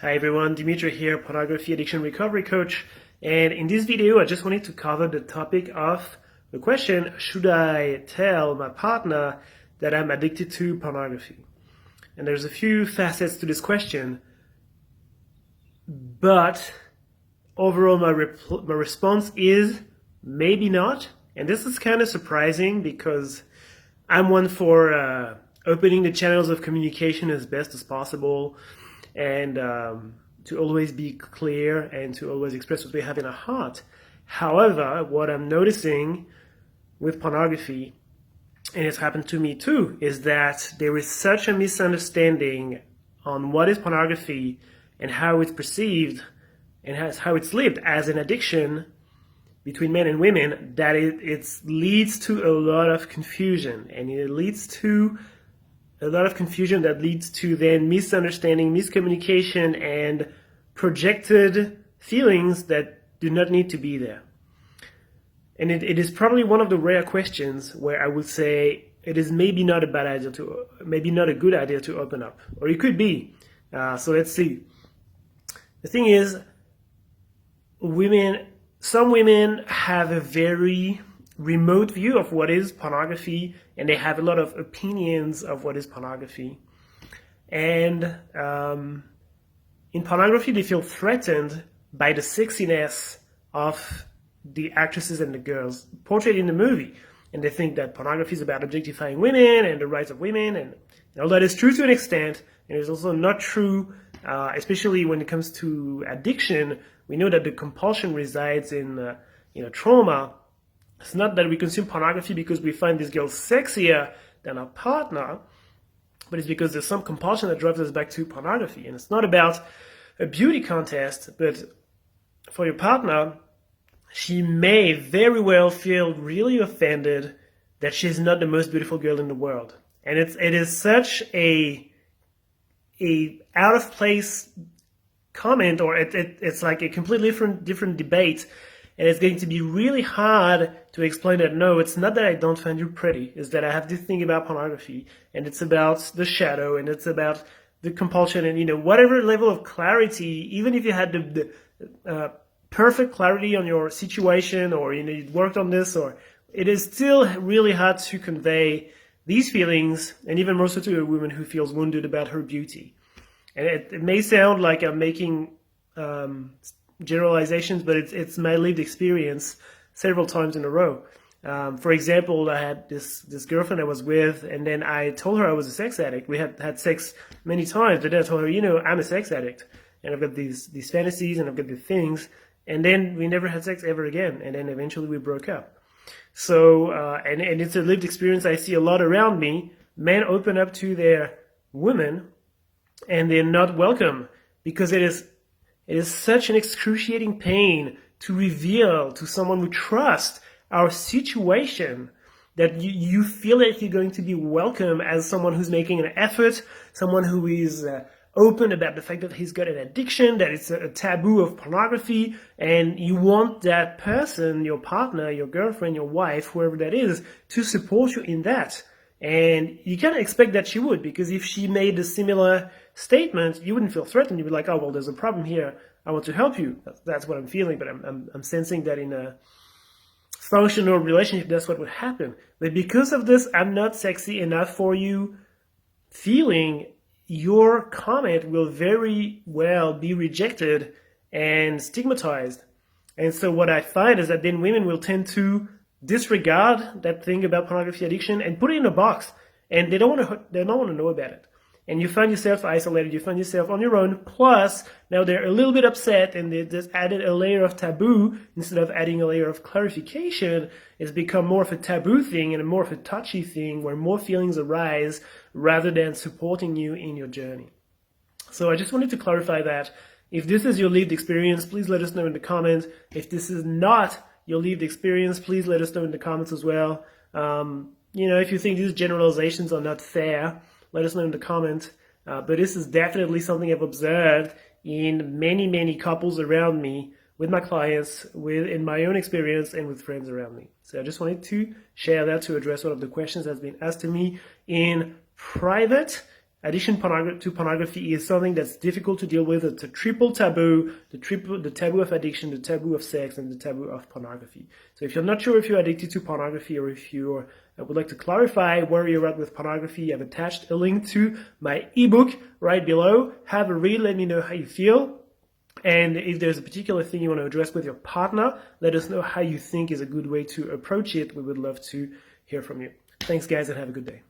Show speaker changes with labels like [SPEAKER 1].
[SPEAKER 1] Hi everyone, Dimitri here, Pornography Addiction Recovery Coach. And in this video, I just wanted to cover the topic of the question, should I tell my partner that I'm addicted to pornography? And there's a few facets to this question, but overall my response is maybe not. And this is kind of surprising because I'm one for opening the channels of communication as best as possible, and to always be clear and to always express what we have in our heart. However, what I'm noticing with pornography, and it's happened to me too, is that there is such a misunderstanding on what is pornography and how it's perceived and how it's lived as an addiction between men and women, that it leads to a lot of confusion, and it leads to a lot of confusion that leads to then misunderstanding, miscommunication, and projected feelings that do not need to be there. And it is probably one of the rare questions where I would say it is maybe not a bad idea maybe not a good idea to open up, or it could be. So let's see. The thing is, some women have a very remote view of what is pornography, and they have a lot of opinions of what is pornography. And in pornography, they feel threatened by the sexiness of the actresses and the girls portrayed in the movie. And they think that pornography is about objectifying women and the rights of women, and all that is true to an extent, and it's also not true, especially when it comes to addiction. We know that the compulsion resides in trauma. It's not that we consume pornography because we find this girl sexier than our partner, but it's because there's some compulsion that drives us back to pornography. And it's not about a beauty contest, but for your partner, she may very well feel really offended that she's not the most beautiful girl in the world. And it is such a out of place comment, or it's like a completely different debate. And it's going to be really hard to explain that, no, it's not that I don't find you pretty. It's that I have this thing about pornography, and it's about the shadow, and it's about the compulsion, and, whatever level of clarity, even if you had the perfect clarity on your situation, or, you worked on this, or it is still really hard to convey these feelings, and even more so to a woman who feels wounded about her beauty. And it may sound like I'm making generalizations, but it's my lived experience several times in a row. For example, I had this girlfriend I was with, and then I told her I was a sex addict. We had sex many times, but then I told her, I'm a sex addict, and I've got these fantasies, and I've got these things, and then we never had sex ever again, and then eventually we broke up. So, and it's a lived experience I see a lot around me. Men open up to their women, and they're not welcome, because it is such an excruciating pain to reveal to someone we trust our situation, that you feel like you're going to be welcome as someone who's making an effort, someone who is open about the fact that he's got an addiction, that it's a taboo of pornography, and you want that person, your partner, your girlfriend, your wife, whoever that is, to support you in that. And you can't expect that she would, because if she made a similar statement, you wouldn't feel threatened. You'd be like, oh, well, there's a problem here. I want to help you. That's what I'm feeling, but I'm sensing that in a functional relationship, that's what would happen. But because of this, I'm not sexy enough for you feeling, your comment will very well be rejected and stigmatized. And so what I find is that then women will tend to disregard that thing about pornography addiction and put it in a box, and they don't want to know about it. And you find yourself isolated, you find yourself on your own, plus now they're a little bit upset, and they just added a layer of taboo instead of adding a layer of clarification. It's become more of a taboo thing and more of a touchy thing where more feelings arise rather than supporting you in your journey. So I just wanted to clarify that. If this is your lived experience, please let us know in the comments. If this is not your lived experience, please let us know in the comments as well. If you think these generalizations are not fair, let us know in the comments. But this is definitely something I've observed in many, many couples around me, with my clients, in my own experience, and with friends around me. So I just wanted to share that to address one of the questions that's been asked to me in private. addiction to pornography is something that's difficult to deal with. It's a triple taboo, the taboo of addiction, the taboo of sex, and the taboo of pornography. So if you're not sure if you're addicted to pornography, or if you would like to clarify where you're at with pornography, I've attached a link to my ebook right below. Have a read, let me know how you feel. And if there's a particular thing you want to address with your partner, let us know how you think is a good way to approach it. We would love to hear from you. Thanks, guys, and have a good day.